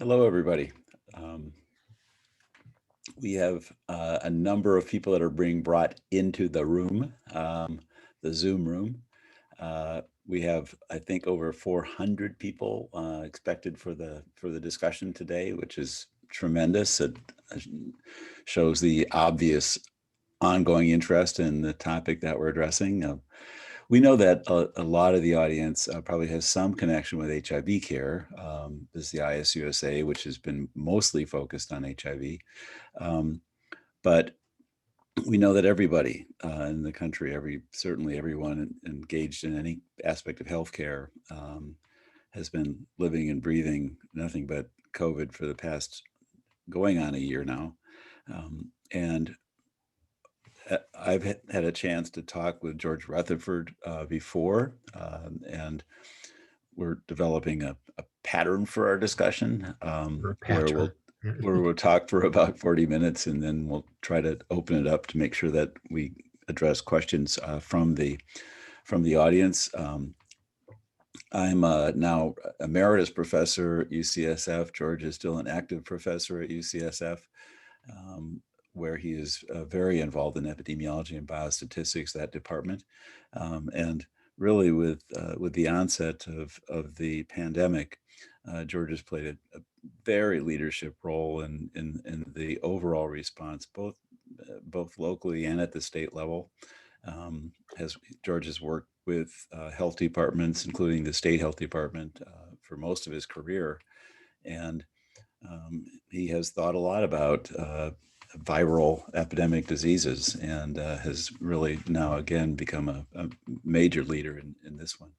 Hello, everybody. We have a number of people that are being brought into the room, the Zoom room. We have, I think, over 400 people expected for the discussion today, which is tremendous. It shows the obvious ongoing interest in the topic that we're addressing. We know that a lot of the audience probably has some connection with HIV care. This is the IAS-USA, which has been mostly focused on HIV. But we know that everybody in the country, certainly everyone engaged in any aspect of healthcare has been living and breathing nothing but COVID for the past going on a year now. And I've had a chance to talk with George Rutherford before, and we're developing a pattern for our discussion where we'll talk for about 40 minutes, and then we'll try to open it up to make sure that we address questions from the audience. I'm now emeritus professor at UCSF. George is still an active professor at UCSF. Where he is very involved in epidemiology and biostatistics, that department. And really with the onset of the pandemic, George has played a very leadership role in the overall response, both locally and at the state level. George has worked with health departments, including the state health department, for most of his career. And he has thought a lot about viral epidemic diseases and has really now again become a major leader in this one.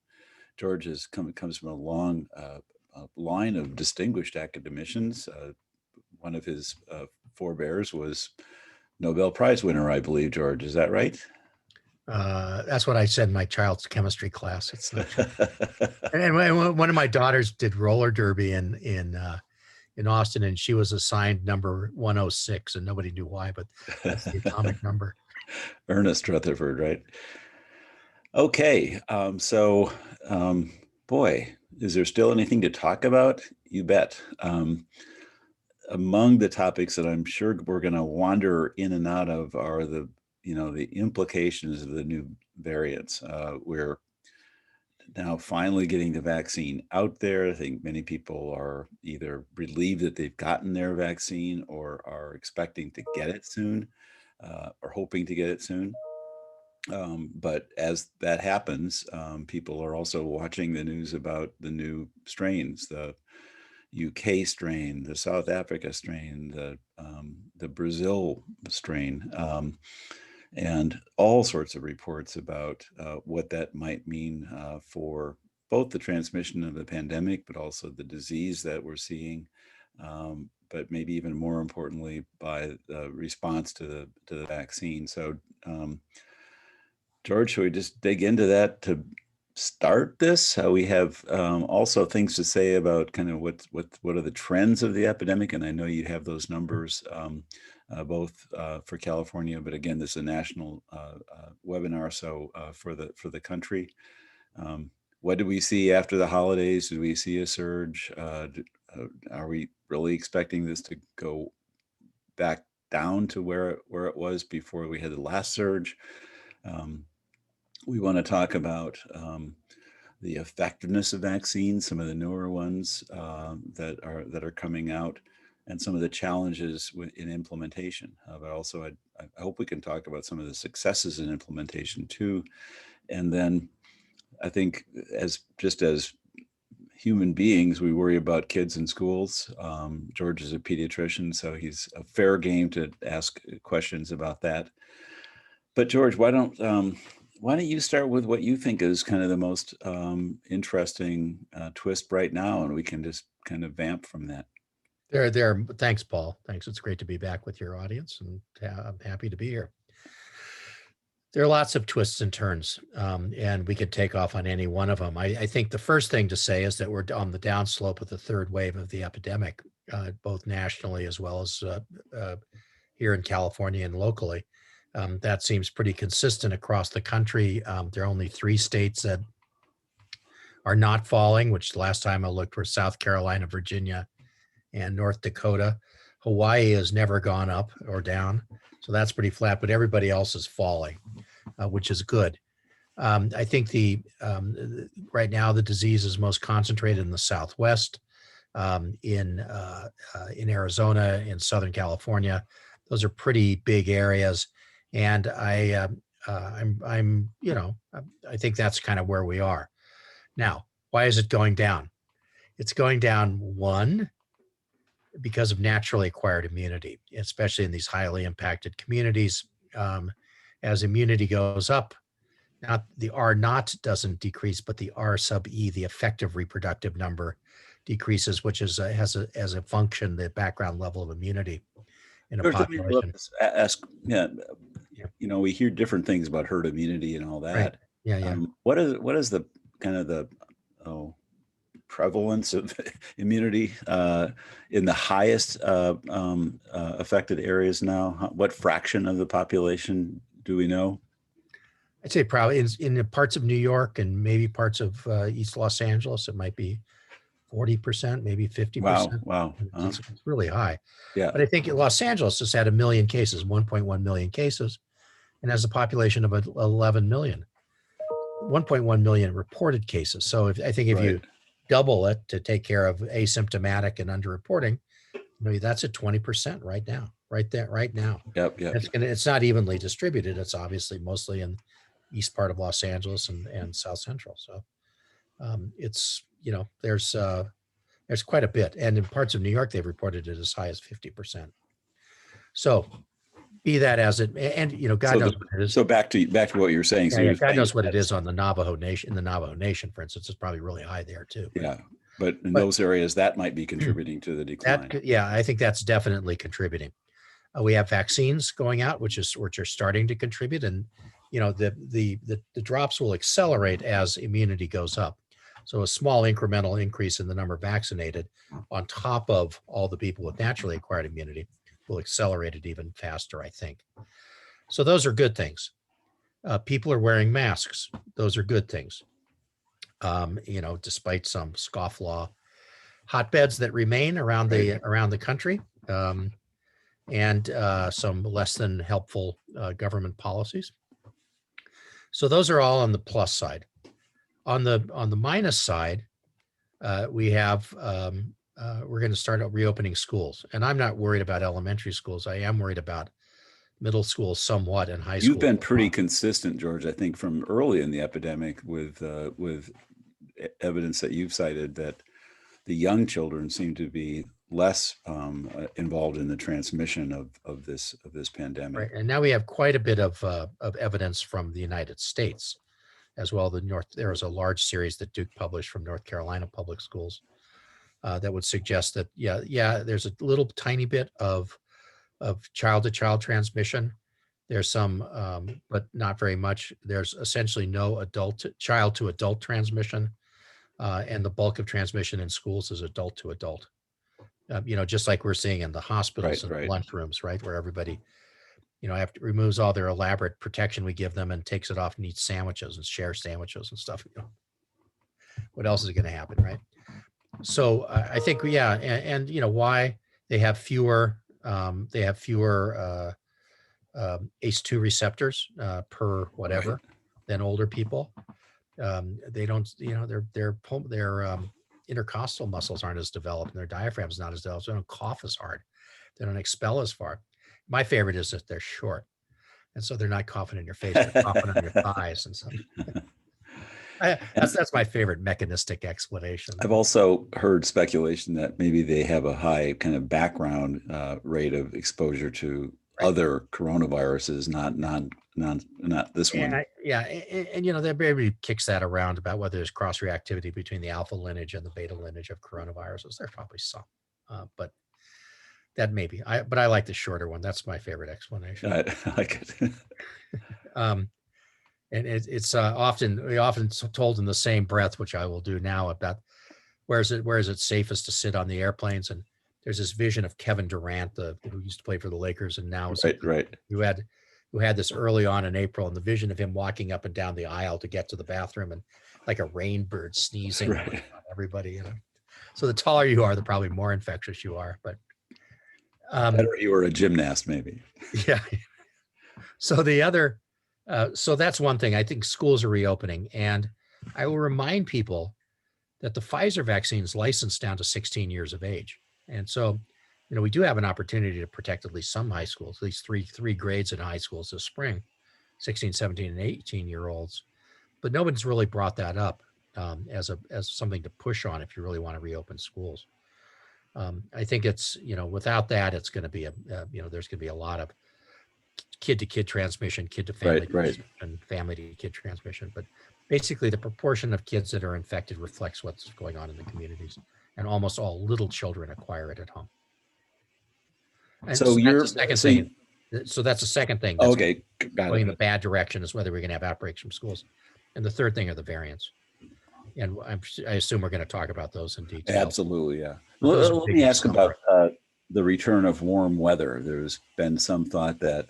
George comes from a long line of distinguished academicians. One of his forebears was Nobel Prize winner, I believe. George, is that right? That's what I said in my child's chemistry class. It's not true. And one of my daughters did roller derby in Austin, and she was assigned number 106, and nobody knew why, but that's the atomic number. Ernest Rutherford, right? Okay, boy, is there still anything to talk about? You bet. Among the topics that I'm sure we're going to wander in and out of are the implications of the new variants. We're now finally getting the vaccine out there. I think many people are either relieved that they've gotten their vaccine or are expecting to get it soon, or hoping to get it soon. But as that happens, people are also watching the news about the new strains, the UK strain, the South Africa strain, the Brazil strain, and all sorts of reports about what that might mean for both the transmission of the pandemic, but also the disease that we're seeing, but maybe even more importantly, by the response to the vaccine. So, George, should we just dig into that to start this? We have also things to say about kind of what are the trends of the epidemic, and I know you have those numbers both for California, but again, this is a national webinar, so for the country. What do we see after the holidays? Do we see a surge? Are we really expecting this to go back down to where it was before we had the last surge? We want to talk about the effectiveness of vaccines, some of the newer ones that are coming out, and some of the challenges in implementation. But also, I hope we can talk about some of the successes in implementation too. And then I think as human beings, we worry about kids in schools. George is a pediatrician, so he's a fair game to ask questions about that. But George, why don't you start with what you think is kind of the most interesting twist right now, and we can just kind of vamp from that. Thanks, Paul. Thanks. It's great to be back with your audience, and I'm happy to be here. There are lots of twists and turns, and we could take off on any one of them. I think the first thing to say is that we're on the downslope of the third wave of the epidemic, both nationally as well as here in California and locally. That seems pretty consistent across the country. There are only 3 states that are not falling, which the last time I looked were South Carolina, Virginia, and North Dakota. Hawaii has never gone up or down, so that's pretty flat, but everybody else is falling, which is good. I think right now the disease is most concentrated in the Southwest, in Arizona, in Southern California. Those are pretty big areas, and I think that's kind of where we are now. Why is it going down? It's going down, one, because of naturally acquired immunity, especially in these highly impacted communities. As immunity goes up, not the R naught doesn't decrease, but the R sub E, the effective reproductive number, decreases, which is has a function the background level of immunity in a George, let me population. ask, Yeah. we hear different things about herd immunity and all Right. that. Yeah. What is the kind of the prevalence of immunity in the highest affected areas now? What fraction of the population do we know? I'd say probably in the parts of New York and maybe parts of East Los Angeles, it might be 40%, maybe 50%. Wow. It's really high. Yeah. But I think Los Angeles has had 1 million cases, 1.1 million cases, and has a population of 11 million. 1.1 million reported cases. So I think if you double it to take care of asymptomatic and underreporting, that's at 20% right now, right now. Yep. It's not evenly distributed. It's obviously mostly in east part of Los Angeles and South Central. So it's, there's quite a bit. And in parts of New York, they've reported it as high as 50%. So be that as it, and God knows what it is. So back to what you're saying. Yeah, God knows what it is on the Navajo Nation. In the Navajo Nation, for instance, it's probably really high there too. But in those areas, that might be contributing to the decline. I think that's definitely contributing. We have vaccines going out, which are starting to contribute, and the drops will accelerate as immunity goes up. So a small incremental increase in the number vaccinated on top of all the people with naturally acquired immunity will accelerate it even faster, I think. So those are good things. People are wearing masks. Those are good things. Despite some scofflaw hotbeds that remain around the country, and some less than helpful government policies. So those are all on the plus side. On the minus side, we have we're going to start reopening schools, and I'm not worried about elementary schools. I am worried about middle school somewhat and high school. You've been pretty consistent, George, I think, from early in the epidemic with evidence that you've cited that the young children seem to be less involved in the transmission of this pandemic. Right, and now we have quite a bit of evidence from the United States as well. There was a large series that Duke published from North Carolina public schools that would suggest that there's a little tiny bit of child-to-child transmission. There's some, but not very much. There's essentially no child-to-adult transmission, and the bulk of transmission in schools is adult-to-adult. Just like we're seeing in the hospitals and lunchrooms, right, where everybody, removes all their elaborate protection we give them and takes it off and eats sandwiches and shares sandwiches and stuff. What else is going to happen, right? So I think, and why they have fewer ACE2 receptors per whatever than older people. They don't, their intercostal muscles aren't as developed and their diaphragm's not as developed. So they don't cough as hard. They don't expel as far. My favorite is that they're short. And so they're not coughing in your face, they're coughing on your thighs and stuff. That's my favorite mechanistic explanation. I've also heard speculation that maybe they have a high kind of background rate of exposure to other coronaviruses, not this one. And everybody kicks that around about whether there's cross-reactivity between the alpha lineage and the beta lineage of coronaviruses. There's probably some, but that may be. But I like the shorter one. That's my favorite explanation. I like it. And it's often told in the same breath, which I will do now, about where is it safest to sit on the airplanes. And there's this vision of Kevin Durant, who used to play for the Lakers and now is who had this early on in April, and the vision of him walking up and down the aisle to get to the bathroom and like a rain bird sneezing on everybody. So the taller you are, the probably more infectious you are. But better you were a gymnast, maybe. yeah. So the other, so that's one thing. I think schools are reopening, and I will remind people that the Pfizer vaccine is licensed down to 16 years of age. And so, we do have an opportunity to protect at least some high schools, at least three grades in high schools this spring, 16, 17, and 18-year-olds. But nobody's really brought that up as something to push on if you really want to reopen schools. I think it's, without that, it's going to be there's going to be a lot of kid-to-kid transmission, kid-to-family transmission, family-to-kid transmission. But basically, the proportion of kids that are infected reflects what's going on in the communities, and almost all little children acquire it at home. And so that's the second thing. So that's the second thing. That's okay, got going it. in the bad direction is whether we're going to have outbreaks from schools. And the third thing are the variants. And I assume we're going to talk about those in detail. Absolutely, yeah. Let me ask about the return of warm weather. There's been some thought that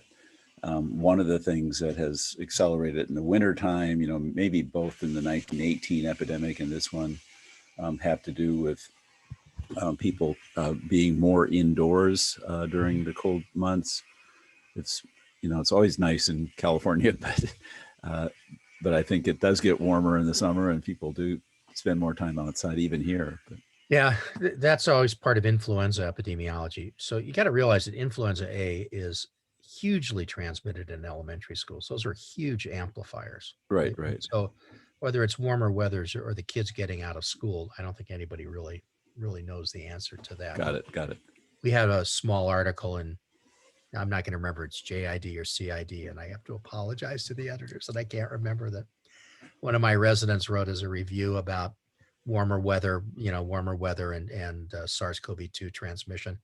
one of the things that has accelerated in the wintertime, maybe both in the 1918 epidemic and this one, have to do with people being more indoors during the cold months. It's, it's always nice in California, but I think it does get warmer in the summer and people do spend more time outside even here. But. Yeah, that's always part of influenza epidemiology. So you got to realize that influenza A is hugely transmitted in elementary schools. Those are huge amplifiers. Right. So whether it's warmer weathers or the kids getting out of school, I don't think anybody really knows the answer to that. Got it. We had a small article, and I'm not going to remember it's JID or CID, and I have to apologize to the editors that I can't remember that. One of my residents wrote as a review about warmer weather and SARS-CoV-2 transmission.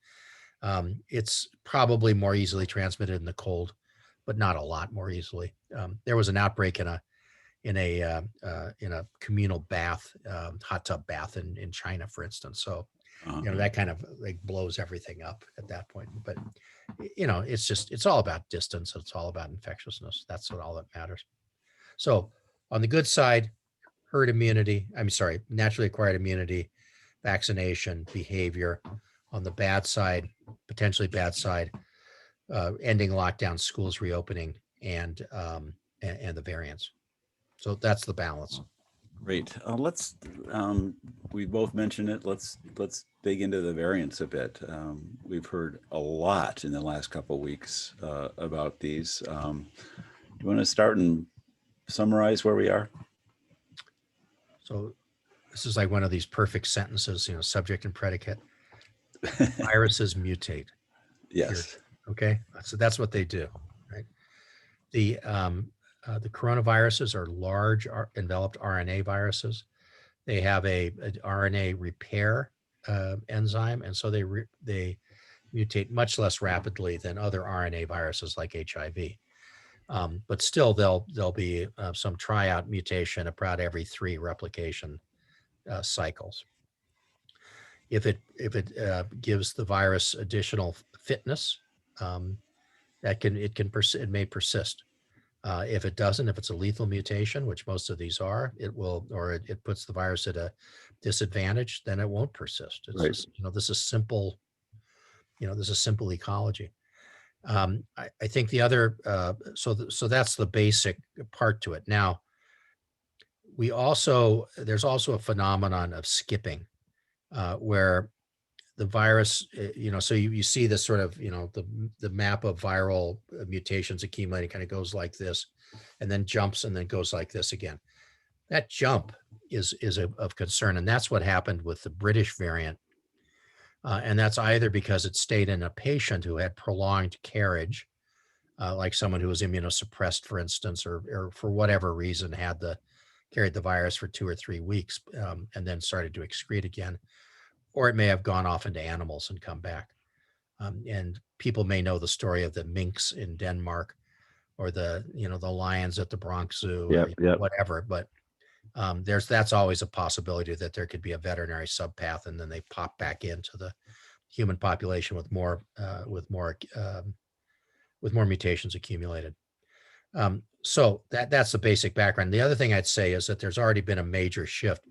It's probably more easily transmitted in the cold, but not a lot more easily. There was an outbreak in a communal bath, hot tub bath in China, for instance. So, that kind of like blows everything up at that point. But, it's all about distance. It's all about infectiousness. That's all that matters. So on the good side, herd immunity, naturally acquired immunity, vaccination, behavior. On the bad side, potentially bad side, ending lockdown, schools reopening, and the variants. So that's the balance. Great. Let's. We both mentioned it. Let's dig into the variants a bit. We've heard a lot in the last couple of weeks about these. You want to start and summarize where we are? So this is like one of these perfect sentences, subject and predicate. Viruses mutate. Yes. Okay. So that's what they do, right? The coronaviruses are large enveloped RNA viruses. They have a RNA repair enzyme, and so they mutate much less rapidly than other RNA viruses like HIV. But still, there'll be some tryout mutation about every 3 replication cycles. If it gives the virus additional fitness, it may persist. If it doesn't, if it's a lethal mutation, which most of these are, it puts the virus at a disadvantage, then it won't persist. It's just, this is simple. This is simple ecology. I think the other, so that's the basic part to it. Now, there's also a phenomenon of skipping, where the virus, so you see this sort of, the map of viral mutations accumulating kind of goes like this, and then jumps and then goes like this again. That jump is of concern, and that's what happened with the British variant. And that's either because it stayed in a patient who had prolonged carriage, like someone who was immunosuppressed, for instance, or for whatever reason carried the virus for 2 or 3 weeks, and then started to excrete again. Or it may have gone off into animals and come back. And people may know the story of the minks in Denmark, or the lions at the Bronx Zoo, or whatever. But that's always a possibility that there could be a veterinary subpath, and then they pop back into the human population with more mutations accumulated. So that's the basic background. The other thing I'd say is that there's already been a major shift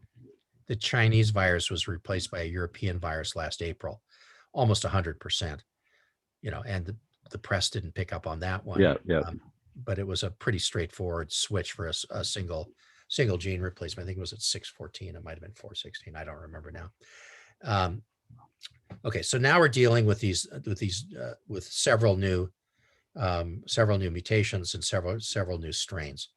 the Chinese virus was replaced by a European virus last April, almost 100%, and the press didn't pick up on that one. Yeah. But it was a pretty straightforward switch for a single gene replacement. I think it was at 614. It might have been 416. I don't remember now. Okay, so now we're dealing with with several new mutations and several new strains.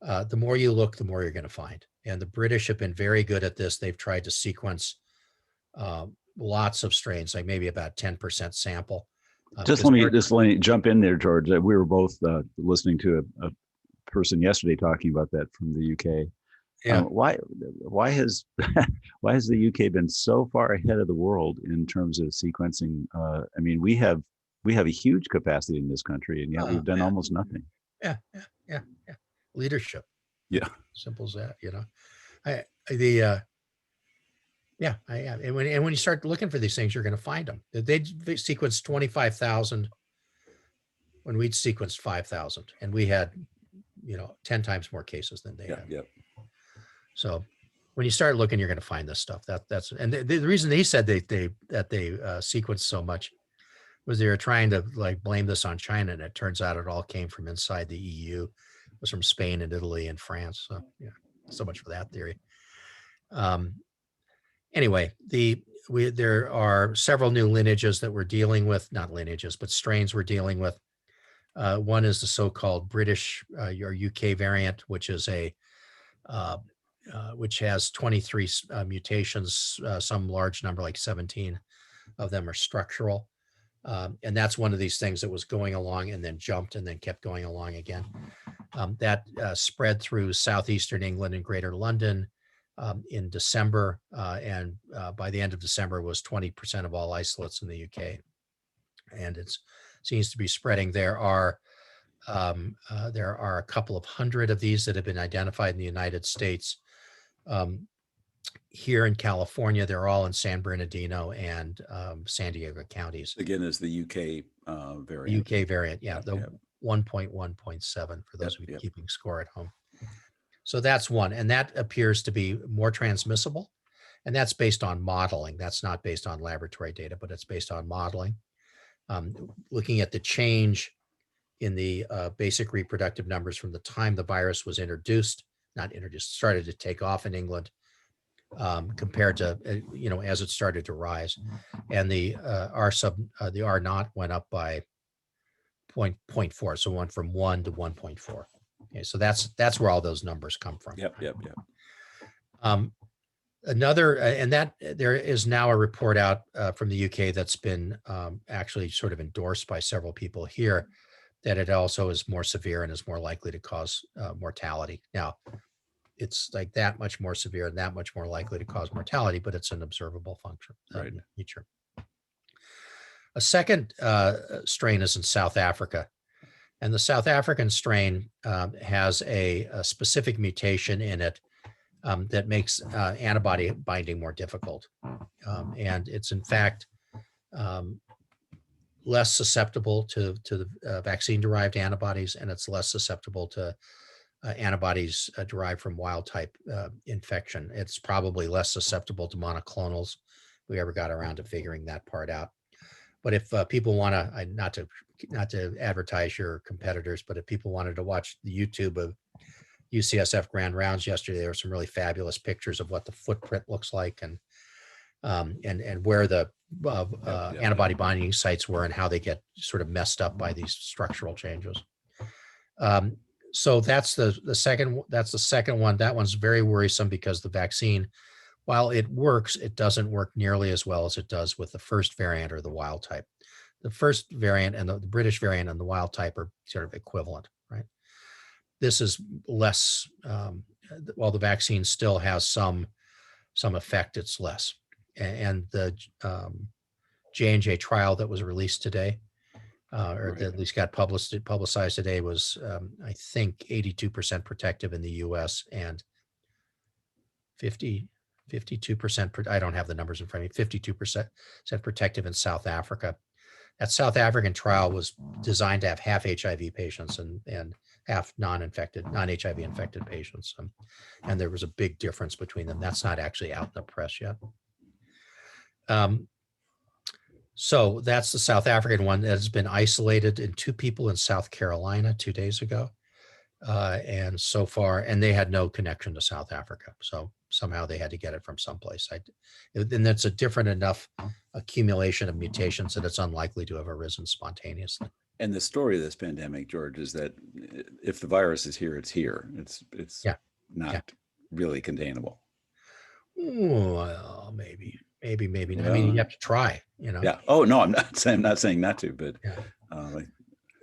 The more you look, the more you're going to find. And the British have been very good at this. They've tried to sequence lots of strains, like maybe about 10% sample. Just let me jump in there, George. We were both listening to a person yesterday talking about that from the UK. Yeah. Why has the UK been so far ahead of the world in terms of sequencing? I mean, we have a huge capacity in this country, and yet we've done almost nothing. Yeah. Leadership. Yeah. Simple as that. And when you start looking for these things, you're going to find them. They sequenced 25,000 when we'd sequenced 5,000, and we had 10 times more cases than they had. Yeah. So when you start looking, you're going to find this stuff. That's and the reason they said they sequenced so much was they were trying to blame this on China, and it turns out it all came from inside the EU. It was from Spain and Italy and France. So so much for that theory. Anyway, there are several new lineages that we're dealing with, not lineages, but strains we're dealing with. One is the so-called British or UK variant, which is which has 23 mutations. Some large number, like 17 of them, are structural. And that's one of these things that was going along and then jumped and then kept going along again. That spread through southeastern England and greater London in December. And by the end of December was 20% of all isolates in the UK. And it seems to be spreading. There are a couple of hundred of these that have been identified in the United States. Here in California, they're all in San Bernardino and San Diego counties. Again, is the UK variant. The UK variant, yeah, the 1.1.7 for those of you keeping score at home. So that's one, and that appears to be more transmissible, and that's based on modeling. That's not based on laboratory data, but it's based on modeling. Looking at the change in the basic reproductive numbers from the time the virus was started to take off in England, compared to as it started to rise, and the R naught went up by 0.4, so went from 1 to 1.4. Okay, so that's where all those numbers come from. Yep. And that there is now a report out from the UK that's been actually sort of endorsed by several people here, that it also is more severe and is more likely to cause mortality. Now, it's like that much more severe and that much more likely to cause mortality, but it's an observable function, right? Feature. A second strain is in South Africa, and the South African strain has a specific mutation in it that makes antibody binding more difficult, and it's in fact less susceptible to the vaccine-derived antibodies, and it's less susceptible to antibodies derived from wild type infection. It's probably less susceptible to monoclonals. If we ever got around to figuring that part out. But if people want to, not to advertise your competitors, but if people wanted to watch the YouTube of UCSF Grand Rounds yesterday, there were some really fabulous pictures of what the footprint looks like, and where the antibody binding sites were and how they get sort of messed up by these structural changes. So that's the second. That's the second one. That one's very worrisome because the vaccine, while it works, it doesn't work nearly as well as it does with the first variant or the wild type. The first variant and the British variant and the wild type are sort of equivalent, right? This is less. While the vaccine still has some effect, it's less. And the J&J trial that was released today, or right, at least got publicized today, was I think 82% protective in the U.S. and 52%. I don't have the numbers in front of me. 52% protective in South Africa. That South African trial was designed to have half HIV patients and half non-infected, non-HIV infected patients. And there was a big difference between them. That's not actually out in the press yet. So that's the South African one that has been isolated in 2 people in South Carolina 2 days ago. And so far, and they had no connection to South Africa. So somehow they had to get it from someplace. And that's a different enough accumulation of mutations that it's unlikely to have arisen spontaneously. And the story of this pandemic, George, is that if the virus is here, it's here. It's not really containable. Well, maybe. Well, I mean, you have to try, you know. Yeah. Oh no, I'm not saying not to, but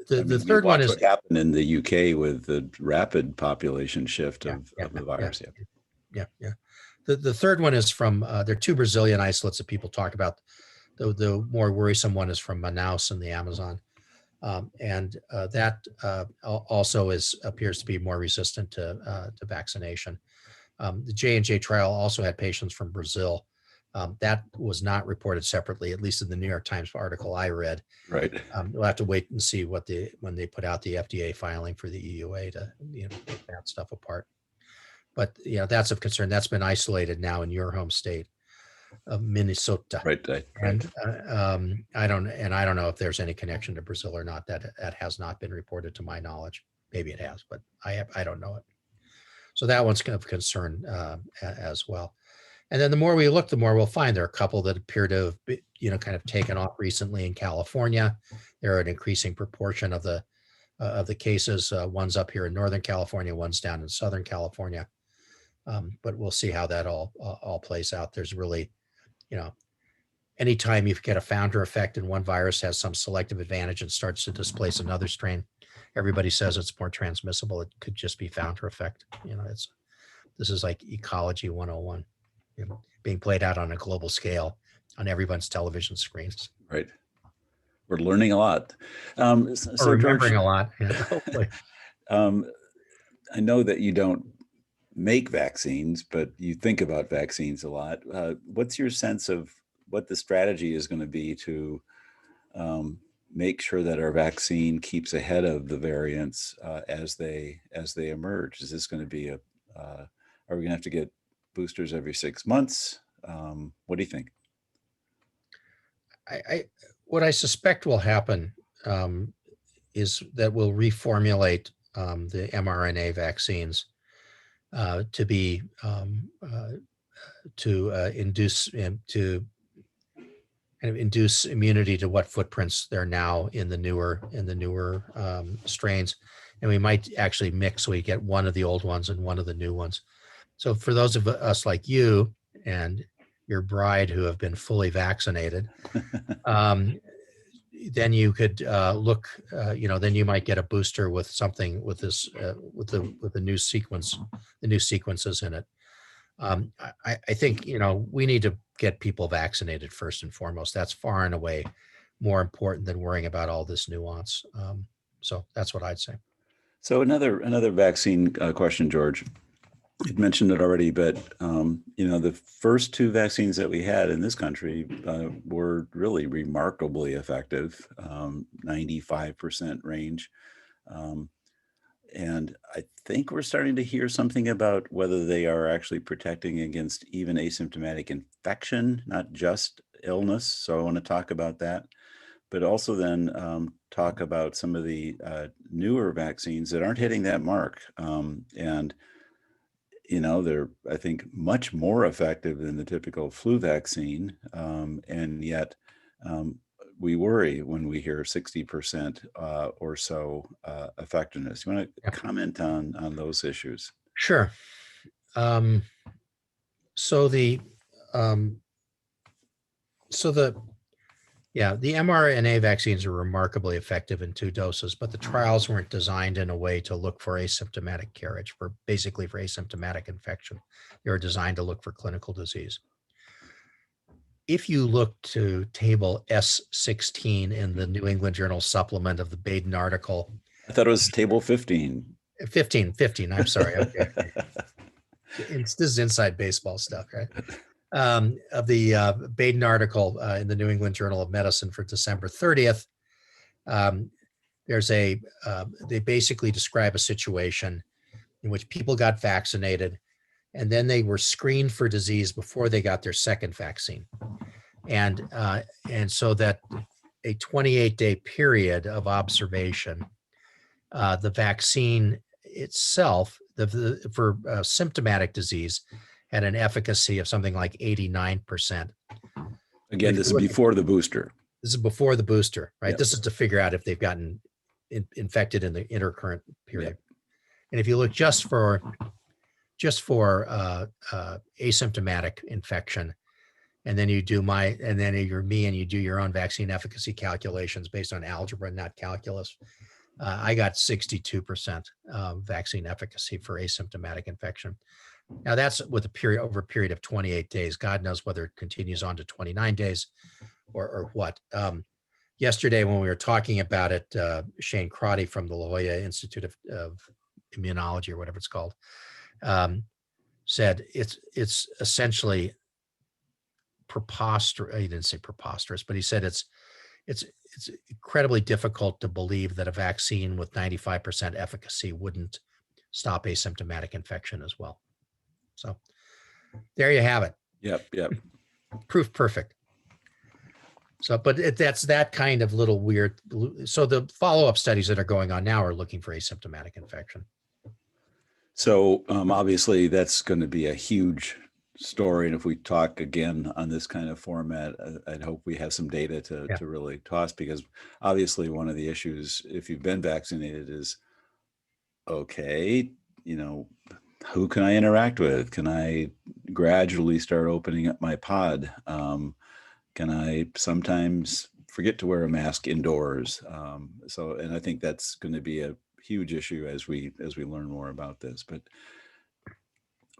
the third one is what happened in the UK with the rapid population shift of the virus. Yeah. The third one is from there are 2 Brazilian isolates that people talk about. The more worrisome one is from Manaus in the Amazon, and that also appears to be more resistant to vaccination. The J&J trial also had patients from Brazil. That was not reported separately, at least in the New York Times article I read. Right. We'll have to wait and see when they put out the FDA filing for the EUA to take that stuff apart. But that's of concern. That's been isolated now in your home state of Minnesota. Right. And I don't know if there's any connection to Brazil or not. That has not been reported to my knowledge. Maybe it has, but I don't know it. So that one's of concern as well. And then the more we look, the more we'll find there are a couple that appear to have kind of taken off recently in California. There are an increasing proportion of the cases. One's up here in Northern California, one's down in Southern California. But we'll see how that all plays out. There's really, anytime you get a founder effect and one virus has some selective advantage and starts to displace another strain, everybody says it's more transmissible. It could just be founder effect. This is like ecology 101, being played out on a global scale on everyone's television screens. Right. We're learning a lot. So remembering George, a lot. Hopefully. I know that you don't make vaccines, but you think about vaccines a lot. What's your sense of what the strategy is going to be to make sure that our vaccine keeps ahead of the variants as they emerge? Is this going to be are we going to have to get boosters every 6 months? What do you think? What I suspect will happen is that we'll reformulate the mRNA vaccines to be to induce immunity to what footprints there are now in the newer strains, and we might actually mix so we get one of the old ones and one of the new ones. So for those of us like you and your bride who have been fully vaccinated, then you could look, then you might get a booster with something with this, with the new sequence, the new sequences in it. I think, we need to get people vaccinated first and foremost. That's far and away more important than worrying about all this nuance. So that's what I'd say. So another vaccine question, George. You'd mentioned it already, but the first 2 vaccines that we had in this country were really remarkably effective, 95% range. And I think we're starting to hear something about whether they are actually protecting against even asymptomatic infection, not just illness. So I want to talk about that, but also then talk about some of the newer vaccines that aren't hitting that mark. And they're, I think, much more effective than the typical flu vaccine. And yet we worry when we hear 60% or so effectiveness. You want to comment on those issues? Sure. The mRNA vaccines are remarkably effective in 2 doses, but the trials weren't designed in a way to look for asymptomatic carriage, basically for asymptomatic infection. They were designed to look for clinical disease. If you look to table S16 in the New England Journal supplement of the Baden article. I thought it was table 15. 15, I'm sorry. Okay. This is inside baseball stuff, right? Of the Baden article in the New England Journal of Medicine for December 30th, there's they basically describe a situation in which people got vaccinated and then they were screened for disease before they got their second vaccine. And so that a 28-day period of observation, the vaccine itself, for symptomatic disease, had an efficacy of something like 89%. Again, this is before the booster. This is before the booster, right? Yep. This is to figure out if they've gotten infected in the intercurrent period. Yep. And if you look just for asymptomatic infection, and then you do you're me and you do your own vaccine efficacy calculations based on algebra, not calculus. I got 62% vaccine efficacy for asymptomatic infection. Now that's with over a period of 28 days. God knows whether it continues on to 29 days or what. Yesterday when we were talking about it, Shane Crotty from the La Jolla Institute of Immunology or whatever it's called, said it's essentially preposterous. He didn't say preposterous, but he said it's incredibly difficult to believe that a vaccine with 95% efficacy wouldn't stop asymptomatic infection as well. So there you have it. Yep. Proof perfect. So, but that's that kind of little weird. So the follow-up studies that are going on now are looking for asymptomatic infection. So obviously that's going to be a huge story. And if we talk again on this kind of format, I'd hope we have some data to really toss, because obviously one of the issues, if you've been vaccinated, is, okay, who can I interact with? Can I gradually start opening up my pod? Can I sometimes forget to wear a mask indoors? And I think that's going to be a huge issue as we learn more about this. But I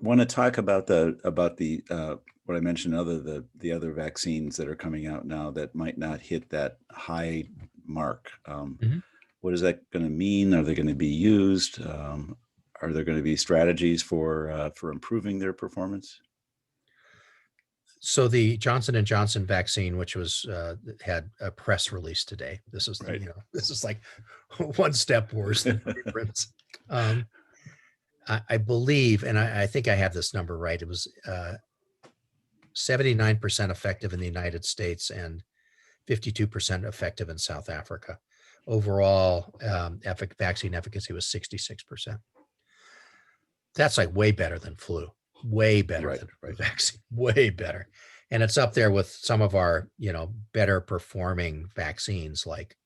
want to talk about what I mentioned, the other vaccines that are coming out now that might not hit that high mark. What is that going to mean? Are they going to be used? Are there going to be strategies for improving their performance? So the Johnson & Johnson vaccine, which was had a press release today. This is right. This is like one step worse than preprints. I believe, and I think I have this number right. It was 79% effective in the United States and 52% effective in South Africa. Overall, vaccine efficacy was 66%. That's like way better than flu. Way better than vaccine, way better. And it's up there with some of our, better performing vaccines like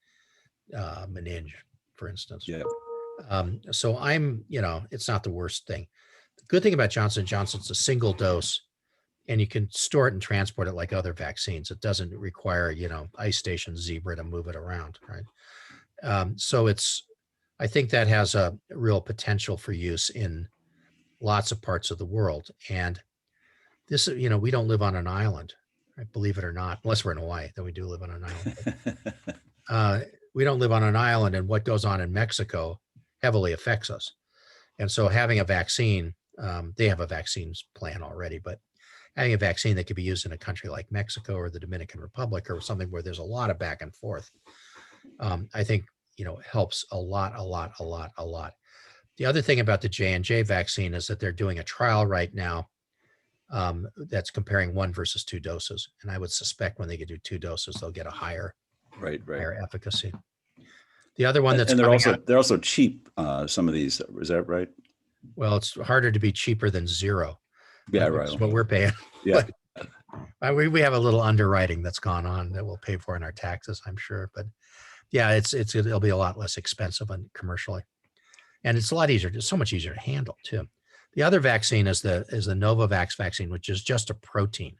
meninge, for instance. Yeah. So it's not the worst thing. The good thing about Johnson & Johnson is a single dose, and you can store it and transport it like other vaccines. It doesn't require, ice station zebra to move it around, right? So I think that has a real potential for use in lots of parts of the world. And this, we don't live on an island, right? Believe it or not, unless we're in Hawaii, then we do live on an island. We don't live on an island, and what goes on in Mexico heavily affects us. And so having a vaccine, they have a vaccines plan already, but having a vaccine that could be used in a country like Mexico or the Dominican Republic or something where there's a lot of back and forth, I think, helps a lot. The other thing about the J&J vaccine is that they're doing a trial right now that's comparing 1 versus 2 doses. And I would suspect when they do 2 doses, they'll get a higher efficacy. The other one that's they're also cheap. Some of these, is that right? Well, it's harder to be cheaper than 0. Yeah, right. That's what we're paying. Yeah. But we have a little underwriting that's gone on that we'll pay for in our taxes, I'm sure. But yeah, it'll be a lot less expensive commercially. And it's a lot easier, it's so much easier to handle too. The other vaccine is the Novovax vaccine, which is just a protein,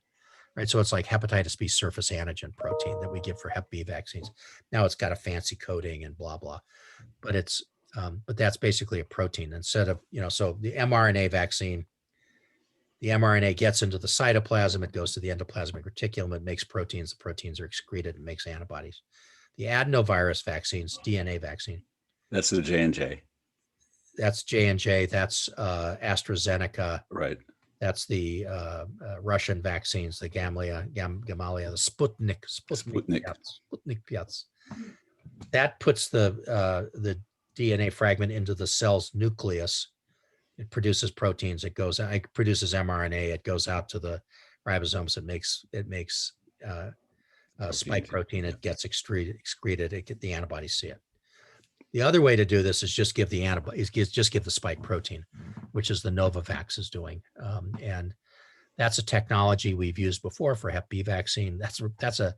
right? So it's like hepatitis B surface antigen protein that we give for Hep B vaccines. Now it's got a fancy coating and blah, blah, but but that's basically a protein instead of, so the mRNA vaccine, the mRNA gets into the cytoplasm, it goes to the endoplasmic reticulum, it makes proteins, the proteins are excreted and makes antibodies. The adenovirus vaccines, DNA vaccine. That's the J&J. That's J&J, that's AstraZeneca. Right. That's the Russian vaccines, the Gamaleya, the Sputnik. that puts the DNA fragment into the cell's nucleus. It produces proteins. It produces mRNA. It goes out to the ribosomes. It makes spike protein. It gets excreted. The antibodies see it. The other way to do this is just give the spike protein, which is the Novavax is doing, and that's a technology we've used before for Hep B vaccine. That's a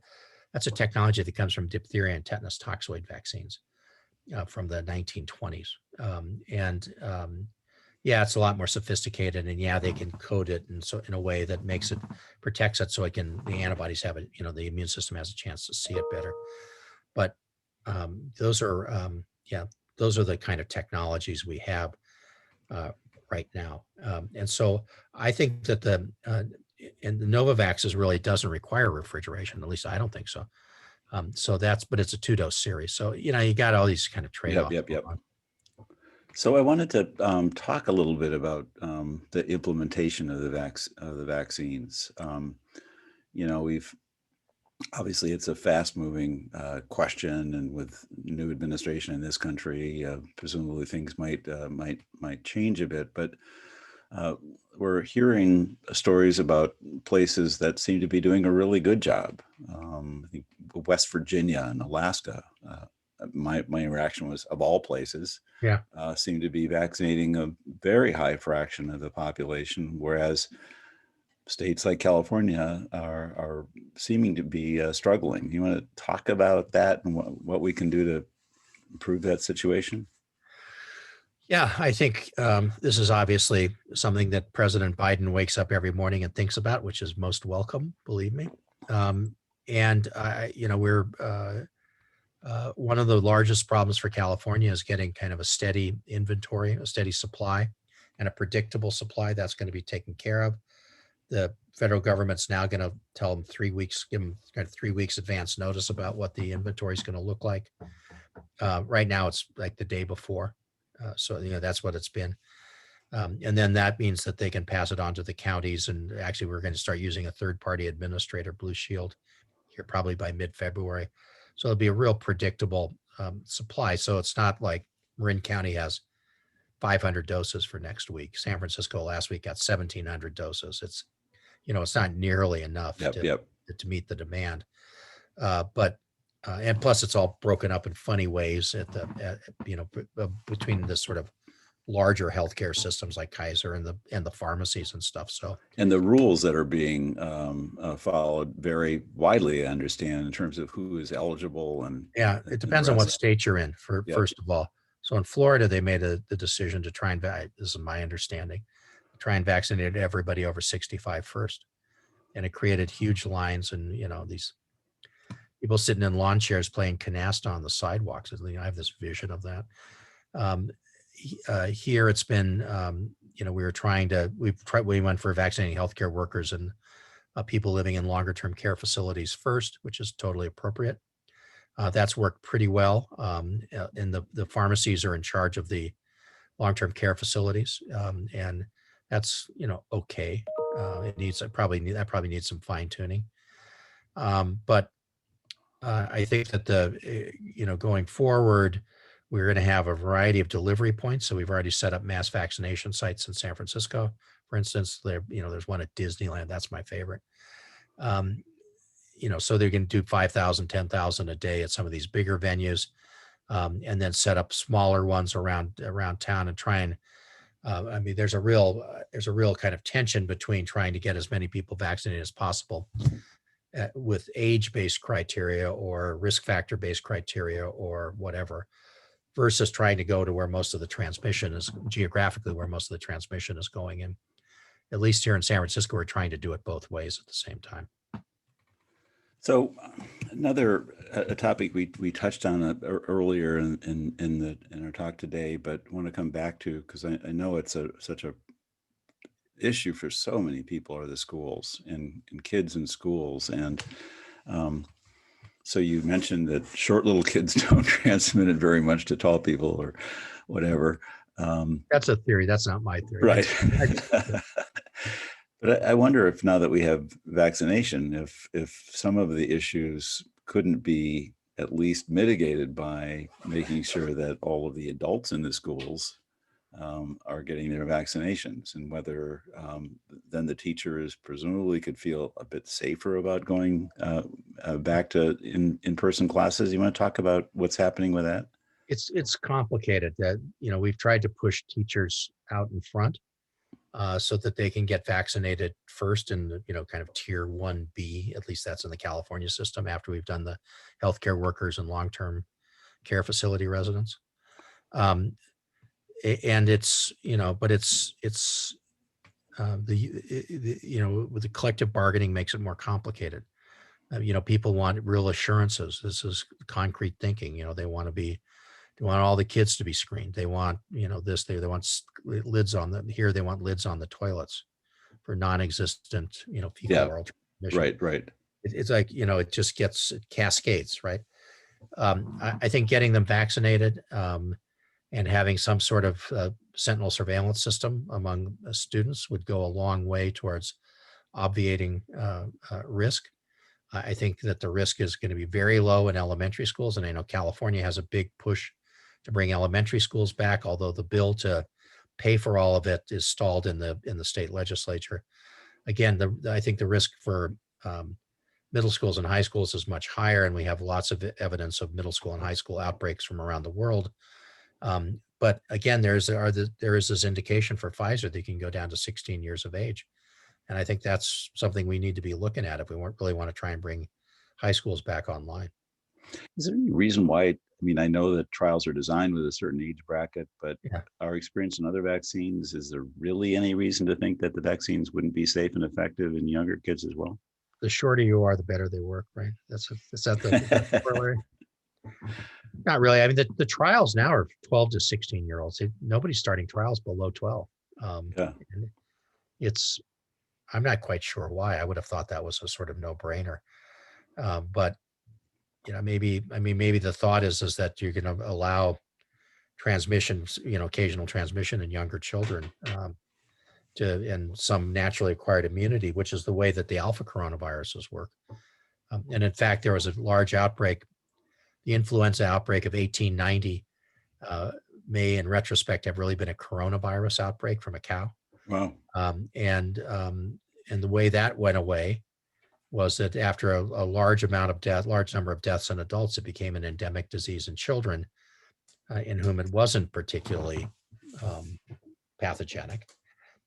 technology that comes from diphtheria and tetanus toxoid vaccines from the 1920s, yeah, it's a lot more sophisticated, and yeah, they can code it in a way that protects it, so the antibodies have it. The immune system has a chance to see it better. But those are the kind of technologies we have right now, and so I think that the Novavax really doesn't require refrigeration. At least I don't think so. But it's a 2-dose series, so you got all these kind of trade-offs. Yep. So I wanted to talk a little bit about the implementation of the vaccines. We've obviously it's a fast-moving question, and with new administration in this country, presumably things might change a bit. But we're hearing stories about places that seem to be doing a really good job. I think West Virginia and Alaska. My interaction was, of all places, seem to be vaccinating a very high fraction of the population, whereas states like California are seeming to be struggling. You want to talk about that and what we can do to improve that situation? Yeah, I think this is obviously something that President Biden wakes up every morning and thinks about, which is most welcome, believe me. We're one of the largest problems for California is getting kind of a steady inventory, a steady supply, and a predictable supply that's going to be taken care of. The federal government's now going to tell them 3 weeks, give them kind of 3 weeks advance notice about what the inventory is going to look like. Right now, it's like the day before. So that's what it's been. And then that means that they can pass it on to the counties. And actually, we're going to start using a third-party administrator, Blue Shield, here probably by mid-February. So it'll be a real predictable supply. So it's not like Marin County has 500 doses for next week. San Francisco last week got 1,700 doses. It's not nearly enough to meet the demand. And plus, it's all broken up in funny ways between this sort of larger healthcare systems like Kaiser and the pharmacies and stuff. So, and the rules that are being followed vary widely, I understand, in terms of who is eligible. And it depends on what state you're in. First of all, so in Florida, they made the decision to try and this is my understanding, try and vaccinate everybody over 65 first, and it created huge lines and these people sitting in lawn chairs playing canasta on the sidewalks. I have this vision of that. Here it's been, we went for vaccinating healthcare workers and people living in longer term care facilities first, which is totally appropriate. That's worked pretty well. And the pharmacies are in charge of the long-term care facilities. And that's, okay. That probably needs some fine tuning. But I think that going forward, we're going to have a variety of delivery points. So we've already set up mass vaccination sites in San Francisco, for instance. There's one at Disneyland. That's my favorite. So they're going to do 5,000, 10,000 a day at some of these bigger venues, and then set up smaller ones around town and try and. There's a real kind of tension between trying to get as many people vaccinated as possible with age-based criteria or risk factor-based criteria or whatever, versus trying to go to where most of the transmission is geographically, where most of the transmission is going in. At least here in San Francisco, we're trying to do it both ways at the same time. So another topic we touched on earlier in our talk today, but want to come back to, because I know it's such a issue for so many people, are the schools and kids in schools. And so you mentioned that short little kids don't transmit it very much to tall people or whatever. That's a theory. That's not my theory. Right. But I wonder if, now that we have vaccination, if some of the issues couldn't be at least mitigated by making sure that all of the adults in the schools are getting their vaccinations, and whether then the teachers presumably could feel a bit safer about going back to in-person classes. You want to talk about what's happening with that? It's complicated. That we've tried to push teachers out in front so that they can get vaccinated first in the kind of tier 1B. At least that's in the California system. After we've done the healthcare workers and long-term care facility residents. And it's but it's with the collective bargaining makes it more complicated. People want real assurances. This is concrete thinking. They want all the kids to be screened. They want this. They want lids on the here. They want lids on the toilets for non-existent fecal oral transmission. Right. It's like it cascades, right? I think getting them vaccinated and having some sort of sentinel surveillance system among students would go a long way towards obviating risk. I think that the risk is going to be very low in elementary schools, and I know California has a big push to bring elementary schools back, although the bill to pay for all of it is stalled in the state legislature. Again, I think the risk for middle schools and high schools is much higher, and we have lots of evidence of middle school and high school outbreaks from around the world. But again, there is this indication for Pfizer that you can go down to 16 years of age. And I think that's something we need to be looking at if we really want to try and bring high schools back online. Is there any reason why? I mean, I know that trials are designed with a certain age bracket, but our experience in other vaccines, is there really any reason to think that the vaccines wouldn't be safe and effective in younger kids as well? The shorter you are, the better they work, right? Is that the corollary? Not really. I mean, the trials now are 12 to 16-year-olds. Nobody's starting trials below 12. I'm not quite sure why. I would have thought that was a sort of no-brainer. But maybe the thought is that you're going to allow transmissions, occasional transmission in younger children and some naturally acquired immunity, which is the way that the alpha coronaviruses work. And in fact, there was a large outbreak. The influenza outbreak of 1890 may, in retrospect, have really been a coronavirus outbreak from a cow. Wow. And the way that went away was that after a large number of deaths in adults, it became an endemic disease in children in whom it wasn't particularly pathogenic.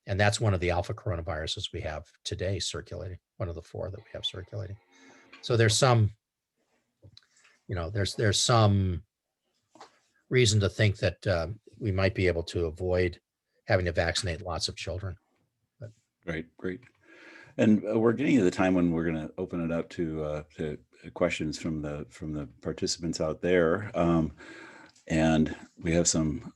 And that's one of the alpha coronaviruses we have today circulating, one of the 4 that we have circulating. So there's some, there's some reason to think that we might be able to avoid having to vaccinate lots of children. But. Great. And we're getting to the time when we're going to open it up to questions from the participants out there. And we have some,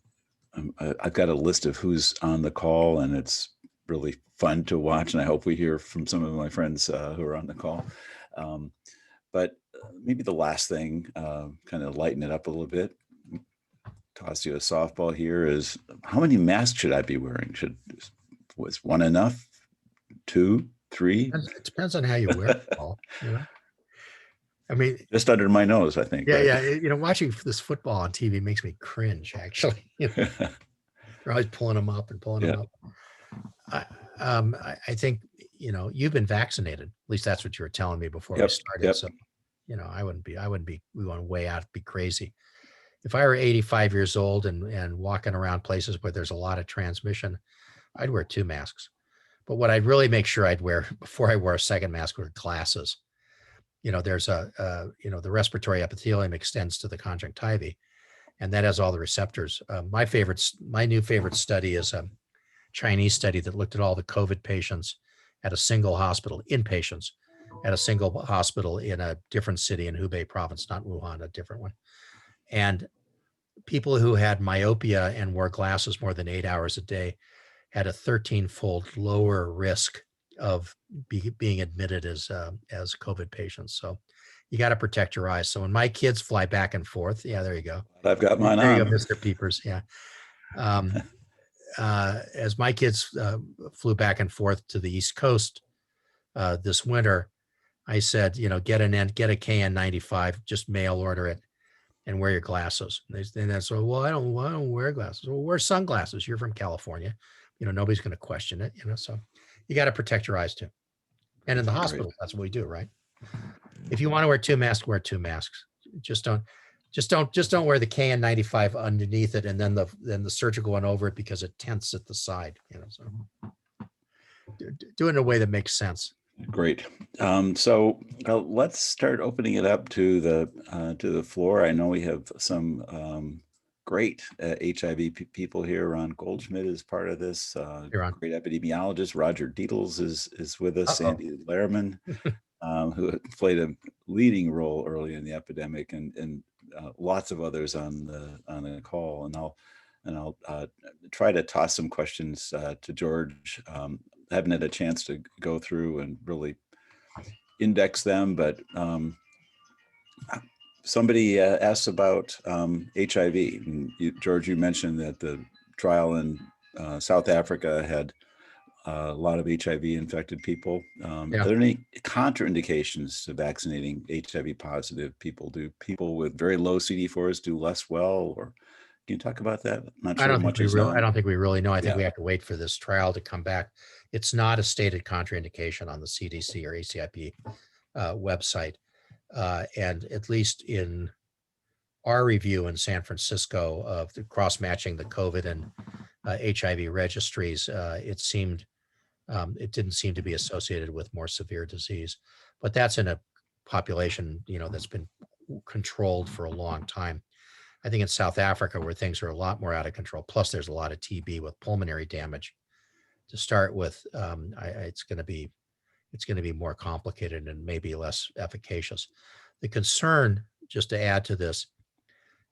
I've got a list of who's on the call, and it's really fun to watch. And I hope we hear from some of my friends who are on the call. But maybe the last thing, kind of lighten it up a little bit, toss you a softball here, is how many masks should I be wearing? Was 1 enough? 2, 3? It depends on how you wear it, Paul. I mean, just under my nose, I think. Yeah, right? Yeah. Watching this football on TV makes me cringe. Actually, they're always pulling them up and pulling them up. I think you've been vaccinated. At least that's what you were telling me before we started. Yep. So, I wouldn't be. We want to way out, be crazy. If I were 85 years old and walking around places where there's a lot of transmission, I'd wear 2 masks. But what I'd really make sure I'd wear before I wear a second mask were glasses. There's the respiratory epithelium extends to the conjunctiva, and that has all the receptors. My new favorite study is a Chinese study that looked at all the COVID patients at a single hospital, inpatients at a single hospital in a different city in Hubei province, not Wuhan, a different one. And people who had myopia and wore glasses more than 8 hours a day had a 13-fold lower risk of being admitted as COVID patients. So you got to protect your eyes. So when my kids fly back and forth, there you go. I've got mine on. There you go, Mr. Peepers. Yeah. As my kids flew back and forth to the East Coast this winter, I said, get a KN95, just mail order it, and wear your glasses. And that's so, well, I don't wear glasses. Well, wear sunglasses. You're from California. Nobody's going to question it. So you got to protect your eyes too. And in the hospital, that's what we do, right? If you want to wear two masks, wear two masks. Just don't wear the KN95 underneath it, and then the surgical one over it because it tenses at the side. So do it in a way that makes sense. Great. So let's start opening it up to the floor. I know we have some great HIV people here. Ron Goldschmidt is part of this. Great epidemiologist. Roger Dietels is with us. Sandy Lehrman, who played a leading role early in the epidemic, and lots of others on the call. And I'll try to toss some questions to George. Haven't had a chance to go through and really index them, but somebody asked about HIV. And George, you mentioned that the trial in South Africa had a lot of HIV infected people. Are there any contraindications to vaccinating HIV positive people? Do people with very low CD4s do less well, or can you talk about that? I don't think we really know. I think we have to wait for this trial to come back. It's not a stated contraindication on the CDC or ACIP website. And at least in our review in San Francisco of the cross-matching the COVID and HIV registries, it didn't seem to be associated with more severe disease. But that's in a population, that's been controlled for a long time. I think in South Africa, where things are a lot more out of control, plus there's a lot of TB with pulmonary damage. To start with, it's going to be more complicated and maybe less efficacious. The concern, just to add to this,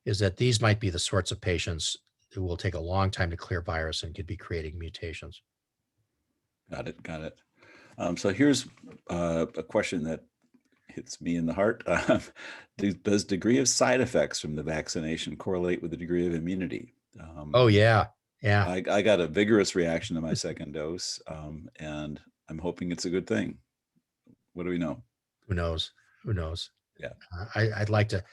is that these might be the sorts of patients who will take a long time to clear virus and could be creating mutations. Got it. So here's a question that hits me in the heart. Does degree of side effects from the vaccination correlate with the degree of immunity? Oh, yeah. I got a vigorous reaction to my second dose, and I'm hoping it's a good thing. What do we know? Who knows? Yeah. I'd like to,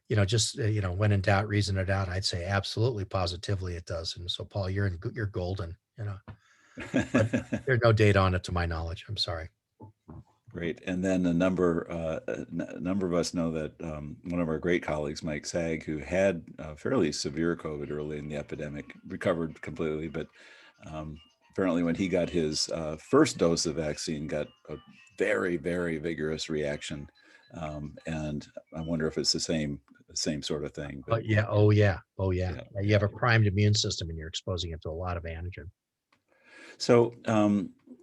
when in doubt, reason it out. I'd say absolutely, positively it does. And so, Paul, you're golden, But there's no data on it to my knowledge. I'm sorry. Great. And then a number of us know that one of our great colleagues, Mike Sag, who had fairly severe COVID early in the epidemic, recovered completely, but apparently when he got his first dose of vaccine, got a very, very vigorous reaction. And I wonder if it's the same sort of thing. But yeah. Oh yeah. You have a primed immune system and you're exposing it to a lot of antigen. So,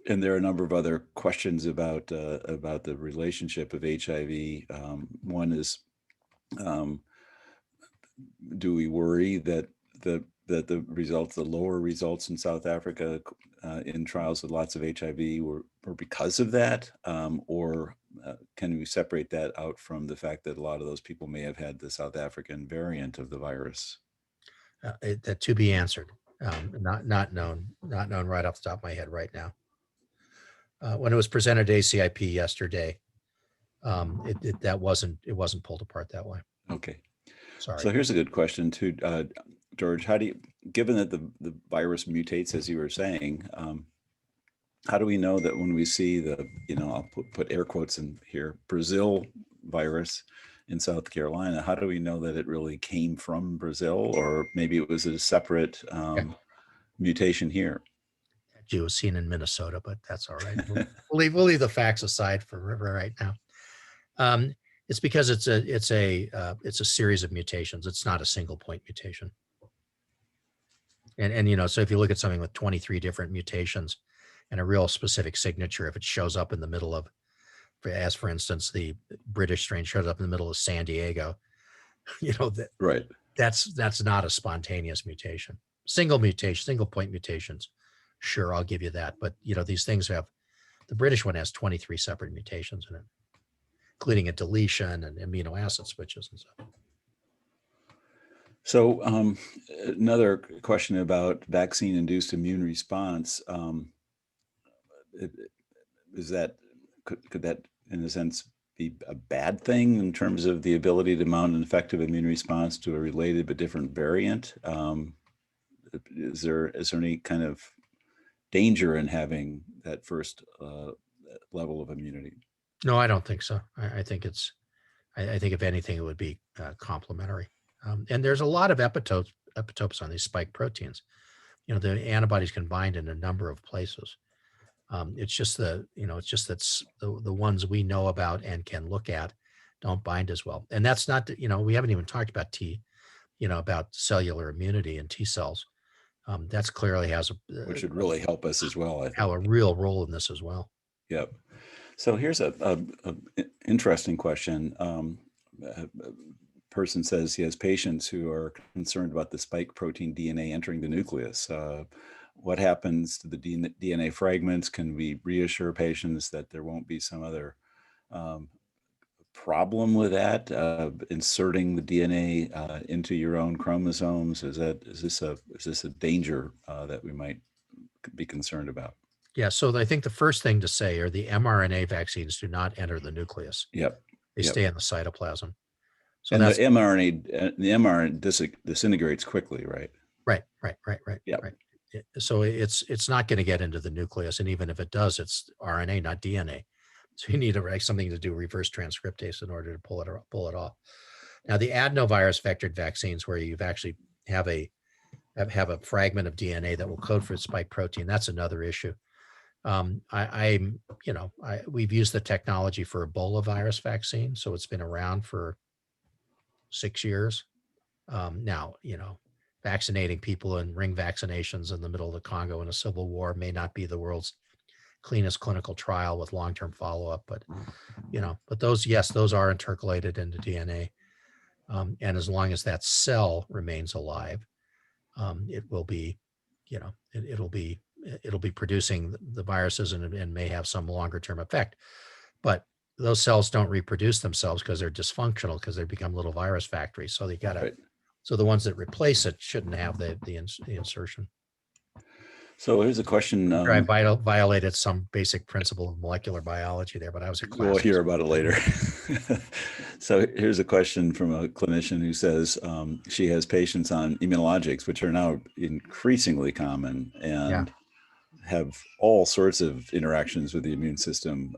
and there are a number of other questions about the relationship of HIV. One is, do we worry that the lower results in South Africa in trials with lots of HIV were because of that, or can we separate that out from the fact that a lot of those people may have had the South African variant of the virus? That to be answered. Not known right off the top of my head right now. When it was presented at ACIP yesterday, it wasn't pulled apart that way. Okay. Sorry. So here's a good question too, George. Given that the virus mutates, as you were saying, how do we know that when we see the, I'll put air quotes in here, Brazil virus in South Carolina, how do we know that it really came from Brazil, or maybe it was a separate mutation here? It was seen in Minnesota, but that's all right. We'll leave the facts aside for right now. It's because it's a series of mutations. It's not a single point mutation. And so if you look at something with 23 different mutations and a real specific signature, if it shows up in the middle of, as for instance, the British strain shows up in the middle of San Diego, right. That's not a spontaneous mutation. Single point mutations. Sure, I'll give you that. But, these things the British one has 23 separate mutations in it, including a deletion and amino acid switches and stuff. So another question about vaccine-induced immune response. Could that in a sense, be a bad thing in terms of the ability to mount an effective immune response to a related but different variant? Is there any kind of danger in having that first level of immunity? No, I don't think so. I think I think if anything, it would be complementary. And there's a lot of epitopes on these spike proteins. You know, the antibodies can bind in a number of places. It's just it's just that's the ones we know about and can look at don't bind as well. And that's not, we haven't even talked about about cellular immunity and T cells. That's clearly has which would really help us as well, I think. Have a real role in this as well. Yep. So here's a interesting question. A person says he has patients who are concerned about the spike protein DNA entering the nucleus. What happens to the DNA fragments? Can we reassure patients that there won't be some other problem with that, inserting the DNA into your own chromosomes? Is this a danger that we might be concerned about? Yeah, so I think the first thing to say are the mRNA vaccines do not enter the nucleus. Yep. They stay in the cytoplasm. So and that's the mRNA disintegrates quickly, right? Right. Yep. Right. So it's not going to get into the nucleus, and even if it does, it's RNA, not DNA. So you need something to do reverse transcriptase in order to pull it off. Now, the adenovirus vectored vaccines, where you've actually have a fragment of DNA that will code for spike protein, that's another issue. We've used the technology for Ebola virus vaccine, so it's been around for 6 years. Now, vaccinating people in ring vaccinations in the middle of the Congo in a civil war may not be the world's cleanest clinical trial with long-term follow-up, but those are intercalated into DNA. And as long as that cell remains alive, it will be, it'll be producing the viruses and may have some longer-term effect. But those cells don't reproduce themselves because they're dysfunctional, because they become little virus factories. So they got to. Right. So the ones that replace it shouldn't have the insertion. So here's a question. I violated some basic principle of molecular biology there, but I was a class. We'll hear about it later. So here's a question from a clinician who says she has patients on immunologics, which are now increasingly common and have all sorts of interactions with the immune system.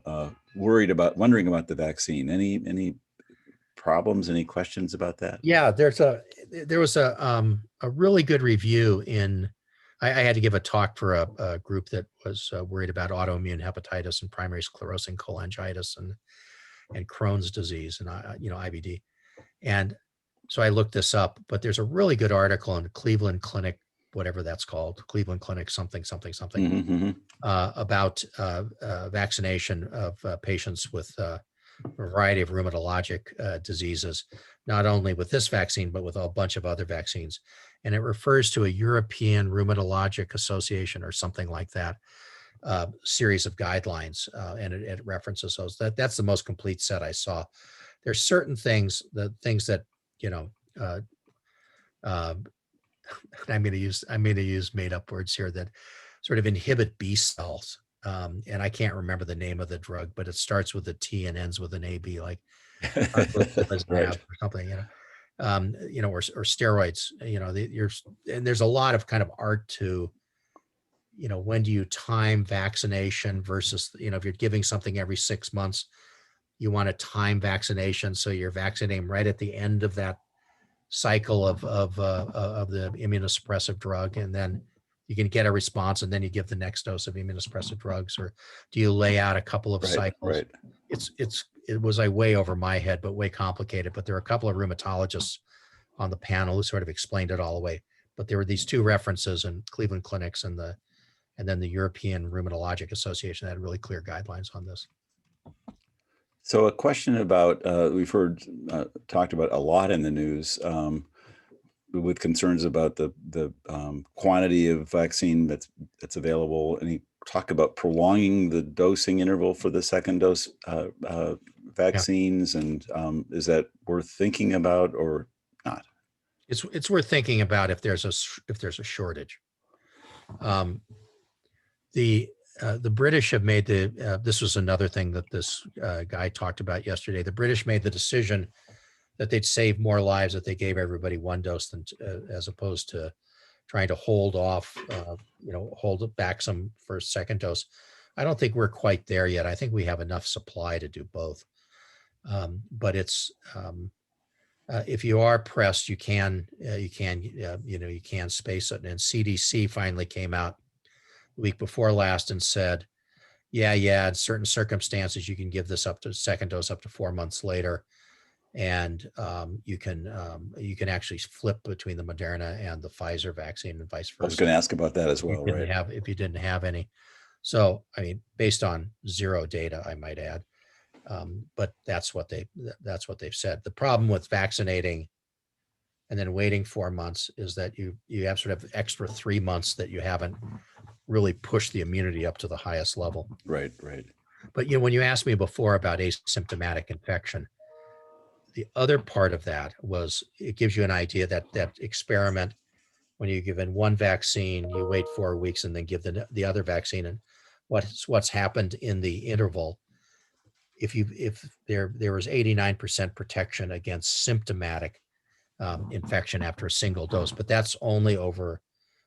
Wondering about the vaccine. Any problems? Any questions about that? Yeah, there was a really good review in. I had to give a talk for a group that was worried about autoimmune hepatitis and primary sclerosing cholangitis and Crohn's disease and IBD, and so I looked this up. But there's a really good article in Cleveland Clinic, whatever that's called, Cleveland Clinic something, mm-hmm. About vaccination of patients with a variety of rheumatologic diseases, not only with this vaccine, but with a bunch of other vaccines. And it refers to a European Rheumatologic Association or something like that, series of guidelines, and it references those. That's the most complete set I saw. There's certain things that I'm going to use made up words here that sort of inhibit B cells. And I can't remember the name of the drug, but it starts with a T and ends with an AB, like right. or something, or steroids, and there's a lot of kind of art to, when do you time vaccination versus, if you're giving something every 6 months, you want to time vaccination. So you're vaccinating right at the end of that cycle of the immunosuppressive drug, and then you can get a response, and then you give the next dose of immunosuppressive drugs, or do you lay out a couple of cycles? Right. It was like way over my head, but way complicated. But there are a couple of rheumatologists on the panel who sort of explained it all away. But there were these two references in Cleveland Clinics and then the European Rheumatologic Association that had really clear guidelines on this. So a question about, we've heard talked about a lot in the news with concerns about the quantity of vaccine that's available. Any talk about prolonging the dosing interval for the second dose vaccines, and is that worth thinking about or not? It's worth thinking about if there's a shortage. the British have made this was another thing that this guy talked about yesterday. The British made the decision that they'd save more lives if they gave everybody one dose than as opposed to trying to hold off, hold back some for a second dose. I don't think we're quite there yet. I think we have enough supply to do both. But it's if you are pressed, you can space it. And CDC finally came out the week before last and said, yeah, in certain circumstances, you can give this up to second dose up to 4 months later. And you can actually flip between the Moderna and the Pfizer vaccine and vice versa. I was going to ask about that as well, right? If you didn't have any. So, I mean, based on zero data, I might add, but that's what they've said. The problem with vaccinating and then waiting 4 months is that you have sort of extra 3 months that you haven't really pushed the immunity up to the highest level. Right. But when you asked me before about asymptomatic infection, the other part of that was it gives you an idea that experiment when you give in one vaccine, you wait 4 weeks and then give the other vaccine, and what's happened in the interval. If there was 89% protection against symptomatic infection after a single dose, but that's only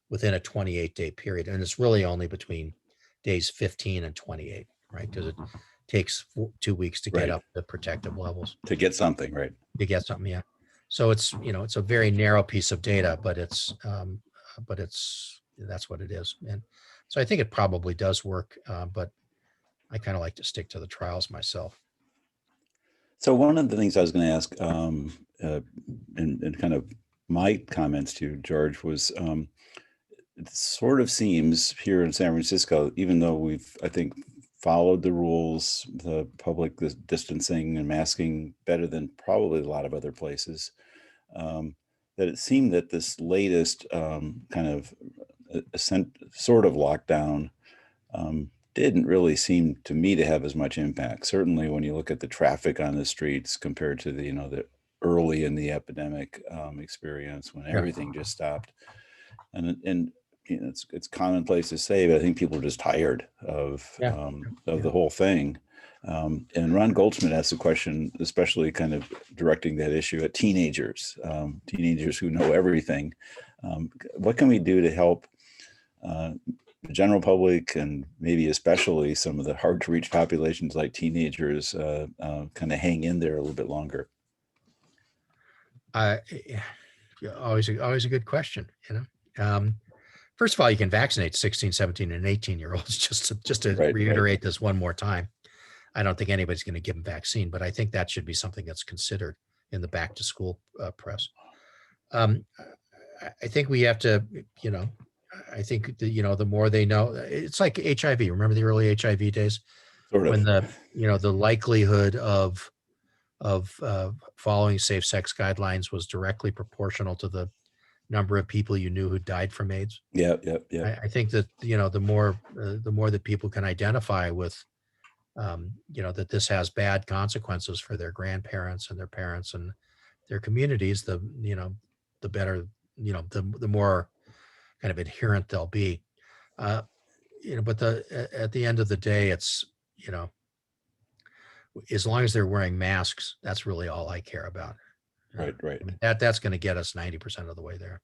within a 28-day period, and it's really only between days 15 and 28, right? Because it takes 2 weeks to get up the protective levels. To get something, right? To get something, yeah. So it's it's a very narrow piece of data, but it's that's what it is. And so I think it probably does work, but I kind of like to stick to the trials myself. So one of the things I was going to ask, in kind of my comments to George was, it sort of seems here in San Francisco, even though we've, I think, followed the rules, the public distancing and masking better than probably a lot of other places, that it seemed that this latest kind of sort of lockdown didn't really seem to me to have as much impact. Certainly when you look at the traffic on the streets compared to the early in the epidemic experience when everything just stopped. And it's commonplace to say, but I think people are just tired of the whole thing. And Ron Goldschmidt asked a question, especially kind of directing that issue at teenagers who know everything. What can we do to help the general public and maybe especially some of the hard to reach populations like teenagers kind of hang in there a little bit longer? Always a good question, First of all, you can vaccinate 16, 17, and 18-year-olds. Just to reiterate this one more time. I don't think anybody's going to give them vaccine, but I think that should be something that's considered in the back to school press. I think we have to, I think the more they know, it's like HIV. Remember the early HIV days, when the likelihood of following safe sex guidelines was directly proportional to the number of people you knew who died from AIDS. Yeah. I think that the more that people can identify with, that this has bad consequences for their grandparents and their parents and their communities, the better, the more kind of adherent they'll be. But at the end of the day, it's as long as they're wearing masks, that's really all I care about. Right. I mean, that's going to get us 90% of the way there.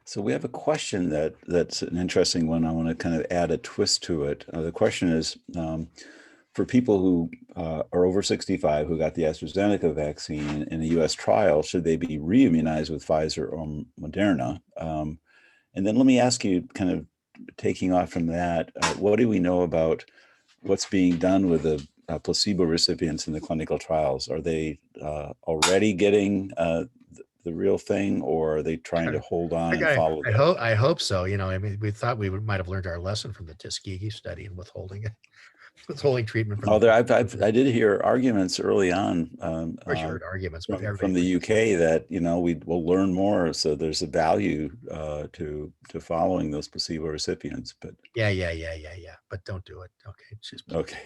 So we have a question that's an interesting one. I want to kind of add a twist to it. The question is, for people who are over 65 who got the AstraZeneca vaccine in a U.S. trial, should they be re-immunized with Pfizer or Moderna? And then let me ask you, kind of taking off from that, what do we know about what's being done with the placebo recipients in the clinical trials? Are they already getting the real thing, or are they trying to hold on and follow? I hope so. I mean, we thought we might have learned our lesson from the Tuskegee study and withholding treatment. I did hear arguments early on. Of course, you heard arguments from the UK that we will learn more. So there's a value to following those placebo recipients. But yeah. But don't do it. Okay. Okay.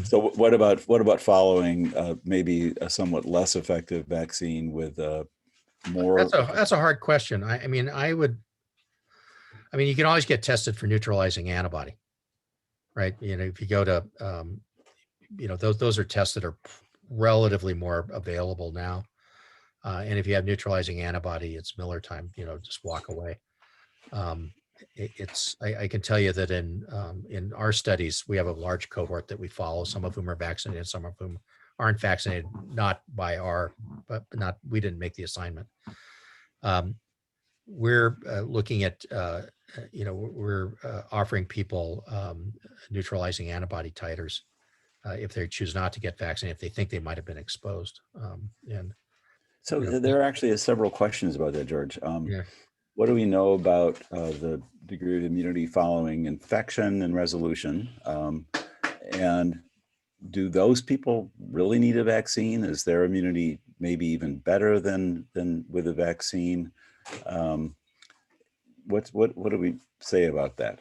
So what about following maybe a somewhat less effective vaccine with more? That's a hard question. I mean, I I mean, you can always get tested for neutralizing antibody, right? You know, if you go to, you know, those are tests that are relatively more available now. And if you have neutralizing antibody, it's Miller time, you know, just walk away. I can tell you that in our studies, we have a large cohort that we follow, some of whom are vaccinated, some of whom aren't vaccinated, not by we didn't make the assignment. We're looking at, you know, we're offering people neutralizing antibody titers if they choose not to get vaccinated, if they think they might have been exposed. And So you know, there are actually several questions about that, George. yeah. What do we know about the degree of immunity following infection and resolution? And do those people really need a vaccine? Is their immunity maybe even better than with a vaccine? What do we say about that?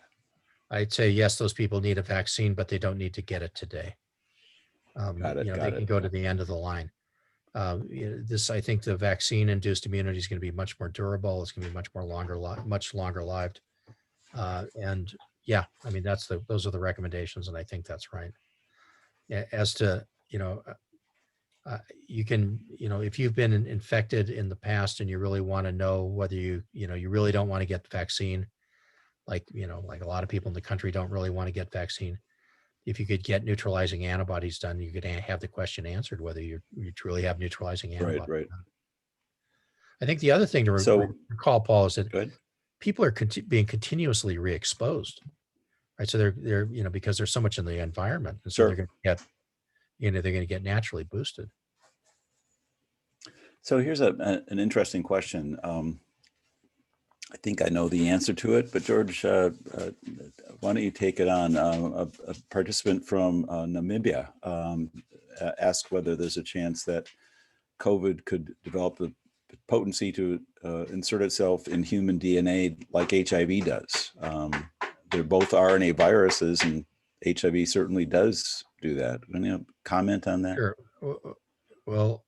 I'd say yes, those people need a vaccine, but they don't need to get it today. Got it. You know, Got they it. can go to the end of the line. You know, I think the vaccine-induced immunity is going to be much more durable. It's going to be much longer lived. And yeah, I mean, those are the recommendations, and I think that's right. As to, you know, you can, you know, if you've been infected in the past and you really want to know whether you really don't want to get the vaccine, like, you know, like a lot of people in the country don't really want to get vaccine. If you could get neutralizing antibodies done, you could have the question answered whether you truly have neutralizing antibodies. Right. I think the other thing to recall, Paul, is that people are being continuously re-exposed, right? So they're you know, because there's so much in the environment, and so they're going to get, you know, they're going to get naturally boosted. So here's an interesting question. I think I know the answer to it, but George, why don't you take it on? A participant from Namibia asked whether there's a chance that COVID could develop the potency to insert itself in human DNA like HIV does. They're both RNA viruses, and HIV certainly does do that. Any comment on that? Sure. Well,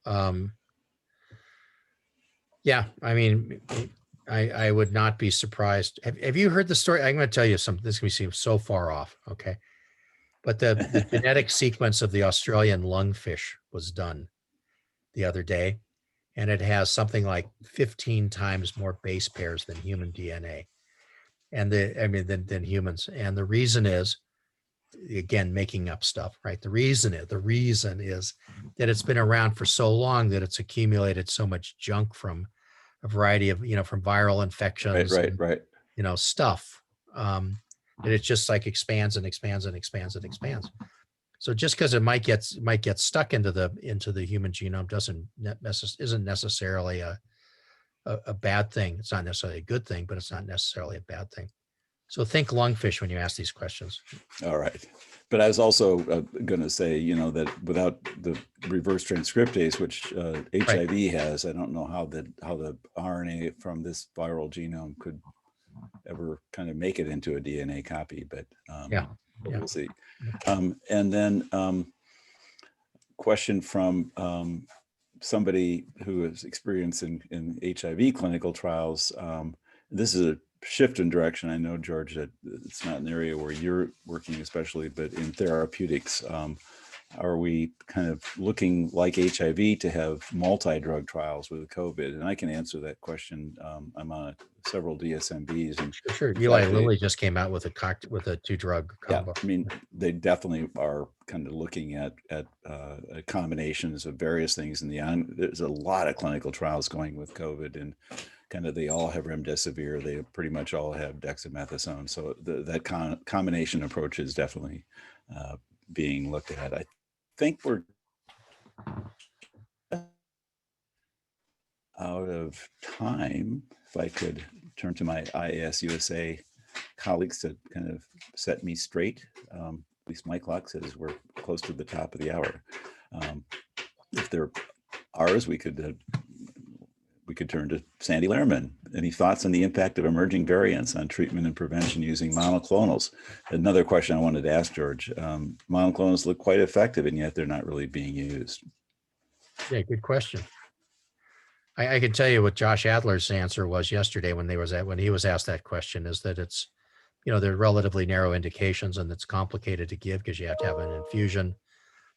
yeah, I mean, I would not be surprised. Have you heard the story? I'm going to tell you something. This can seem so far off, okay? But the genetic sequence of the Australian lungfish was done the other day, and it has something like 15 times more base pairs than human DNA, and than humans. And the reason is, again, making up stuff, right? The reason is that it's been around for so long that it's accumulated so much junk from a variety of, you know, from viral infections, right. You know, stuff, that it just like expands and expands and expands and expands. So just because it might get stuck into the human genome isn't necessarily a bad thing. It's not necessarily a good thing, but it's not necessarily a bad thing. So think lungfish when you ask these questions. All right. But I was also going to say, you know, that without the reverse transcriptase, which HIV has, I don't know how the RNA from this viral genome could ever kind of make it into a DNA copy, but we'll see. And then question from somebody who has experience in HIV clinical trials. This is a shift in direction. I know, George, that it's not an area where you're working especially, but in therapeutics, are we kind of looking like HIV to have multi-drug trials with COVID? And I can answer that question. I'm on several DSMBs. And sure. Eli Lilly just came out with a 2-drug combo. Yeah, I mean, they definitely are kind of looking at combinations of various things. There's a lot of clinical trials going with COVID, and kind of they all have remdesivir. They pretty much all have dexamethasone. So that combination approach is definitely being looked at. I think we're out of time. If I could turn to my IAS-USA colleagues to kind of set me straight. At least my clock says we're close to the top of the hour. If there are ours, we could turn to Sandy Lehrman. Any thoughts on the impact of emerging variants on treatment and prevention using monoclonals? Another question I wanted to ask, George. Monoclonals look quite effective, and yet they're not really being used. Yeah, good question. I can tell you what Josh Adler's answer was yesterday when he was asked that question, is that it's, they're relatively narrow indications and it's complicated to give because you have to have an infusion.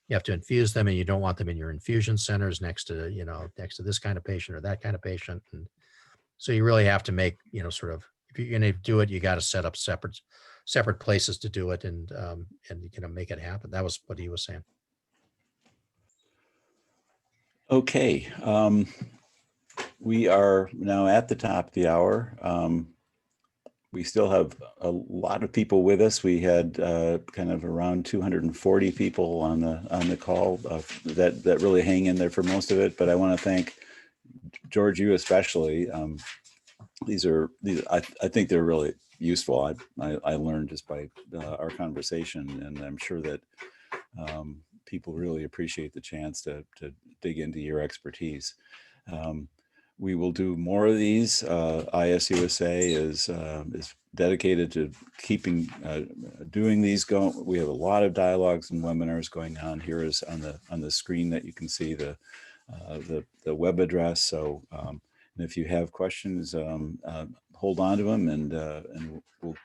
You have to infuse them and you don't want them in your infusion centers next to this kind of patient or that kind of patient. And so you really have to make, sort of, if you're going to do it, you got to set up separate places to do it and make it happen. That was what he was saying. Okay. We are now at the top of the hour. We still have a lot of people with us. We had kind of around 240 people on the call that really hang in there for most of it. But I want to thank George, you especially. These I think they're really useful. I learned just by our conversation, and I'm sure that people really appreciate the chance to dig into your expertise. We will do more of these. IAS-USA is dedicated to keeping doing these going. We have a lot of dialogues and webinars going on. Here is on the screen that you can see the web address. So and if you have questions, hold on to them, and we'll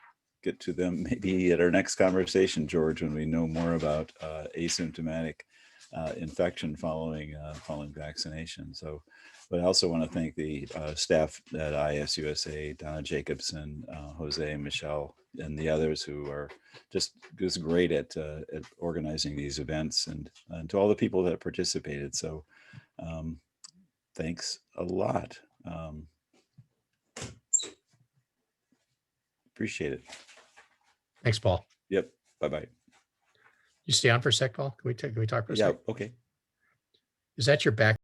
get to them maybe at our next conversation, George, when we know more about asymptomatic infection following vaccination. So, but I also want to thank the staff at IAS-USA, Donna Jacobson, Jose, Michelle, and the others who are just great at organizing these events, and to all the people that participated. So thanks a lot. Appreciate it. Thanks, Paul. Yep. Bye-bye. You stay on for a sec, Paul? Can we talk for a sec? Yeah, okay. Is that your back?